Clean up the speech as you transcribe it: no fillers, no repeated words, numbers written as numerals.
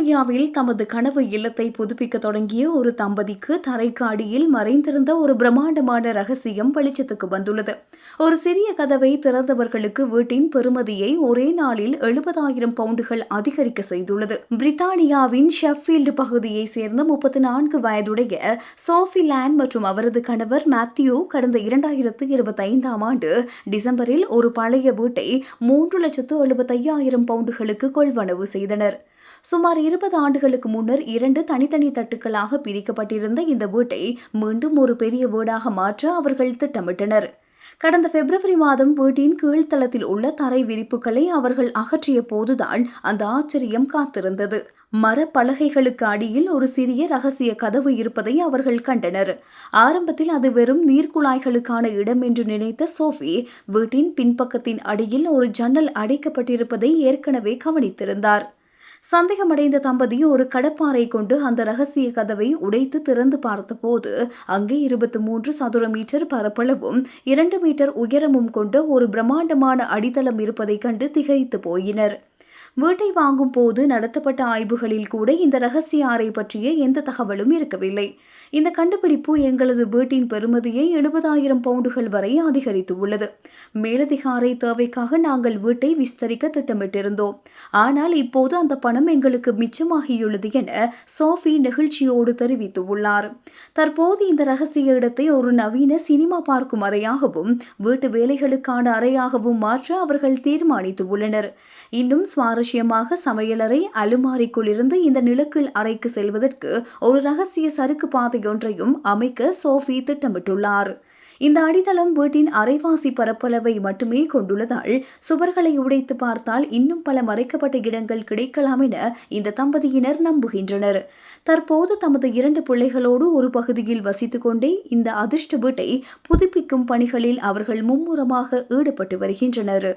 பிரித்தானியாவில் தமது கனவு இல்லத்தை புதுப்பிக்க தொடங்கிய ஒரு தம்பதிக்கு தரைக்கு அடியில் மறைந்திருந்த ஒரு பிரம்மாண்டமான ரகசியம் வெளிச்சத்துக்கு வந்துள்ளது. ஒரு சிறிய கதவை திறந்தவர்களுக்கு வீட்டின் பெறுமதியை ஒரே நாளில் 70,000 பவுண்டுகள் அதிகரிக்க செய்துள்ளது. பிரித்தானியாவின் ஷெஃபீல்டு பகுதியைச் சேர்ந்த 34 வயதுடைய சோஃபி லேண்ட் மற்றும் அவரது கணவர் மேத்யூ கடந்த 2025ஆம் ஆண்டு டிசம்பரில் ஒரு பழைய வீட்டை 3,75,000 பவுண்டுகளுக்கு கொள்வனவு செய்தனர். சுமார் 20 ஆண்டுகளுக்கு முன்னர் 2 தனித்தனி தட்டுக்களாக பிரிக்கப்பட்டிருந்த இந்த வீட்டை மீண்டும் ஒரு பெரிய வீடாக மாற்ற அவர்கள் திட்டமிட்டனர். கடந்த பிப்ரவரி மாதம் வீட்டின் கீழ்த்தளத்தில் உள்ள தரை விரிப்புகளை அவர்கள் அகற்றிய போதுதான் அந்த ஆச்சரியம் காத்திருந்தது. மரப்பலகைகளுக்கு அடியில் ஒரு சிறிய ரகசிய கதவு இருப்பதை அவர்கள் கண்டனர். ஆரம்பத்தில் அது வெறும் நீர்க்குழாய்களுக்கான இடம் என்று நினைத்த சோஃபி வீட்டின் பின்பக்கத்தின் அடியில் ஒரு ஜன்னல் அடைக்கப்பட்டிருப்பதை ஏற்கனவே கவனித்திருந்தார். சந்தேகமடைந்த தம்பதி ஒரு கடப்பாறை கொண்டு அந்த ரகசிய கதவை உடைத்து திறந்து பார்த்தபோது அங்கே 23 சதுர மீட்டர் பரப்பளவும் 2 மீட்டர் உயரமும் கொண்ட ஒரு பிரம்மாண்டமான அடித்தளம் இருப்பதைக் கண்டு திகைத்து போயினர். வீட்டை வாங்கும் போது நடத்தப்பட்ட ஆய்வுகளில் கூட இந்த ரகசிய அறை பற்றிய எந்த தகவலும் இருக்கவில்லை. இந்த கண்டுபிடிப்பு எங்களது வீட்டின் பெறுமதியை 70,000 பவுண்டுகள் வரை அதிகரித்து உள்ளது. மேலதிக அறை தேவைக்காக நாங்கள் வீட்டை விஸ்தரிக்க திட்டமிட்டிருந்தோம். ஆனால் இப்போது அந்த பணம் எங்களுக்கு மிச்சமாகியுள்ளது என சோஃபி நெகிழ்ச்சியோடு தெரிவித்துள்ளார். தற்போது இந்த ரகசிய இடத்தை ஒரு நவீன சினிமா பார்க்கும் அறையாகவும் வீட்டு வேலைகளுக்கான அறையாகவும் மாற்ற அவர்கள் தீர்மானித்துள்ளனர். இன்னும் சுவாரஸ்யமாக சமையலறை அலுமாரிக்குள் இருந்து இந்த நிலக்கீழ் அறைக்கு செல்வதற்கு ஒரு ரகசிய சறுக்கு பாதையொன்றையும் அமைக்க சோஃபி திட்டமிட்டுள்ளார். இந்த அடித்தளம் வீட்டின் அரைவாசி பரப்பளவை மட்டுமே கொண்டுள்ளதால் சுவர்களை உடைத்து பார்த்தால் இன்னும் பல மறைக்கப்பட்ட இடங்கள் கிடைக்கலாம் என இந்த தம்பதியினர் நம்புகின்றனர். தற்போது தமது 2 பிள்ளைகளோடு ஒரு பகுதியில் வசித்துக் கொண்டே இந்த அதிர்ஷ்ட வீட்டை புதுப்பிக்கும் பணிகளில் அவர்கள் மும்முரமாக ஈடுபட்டு வருகின்றனர்.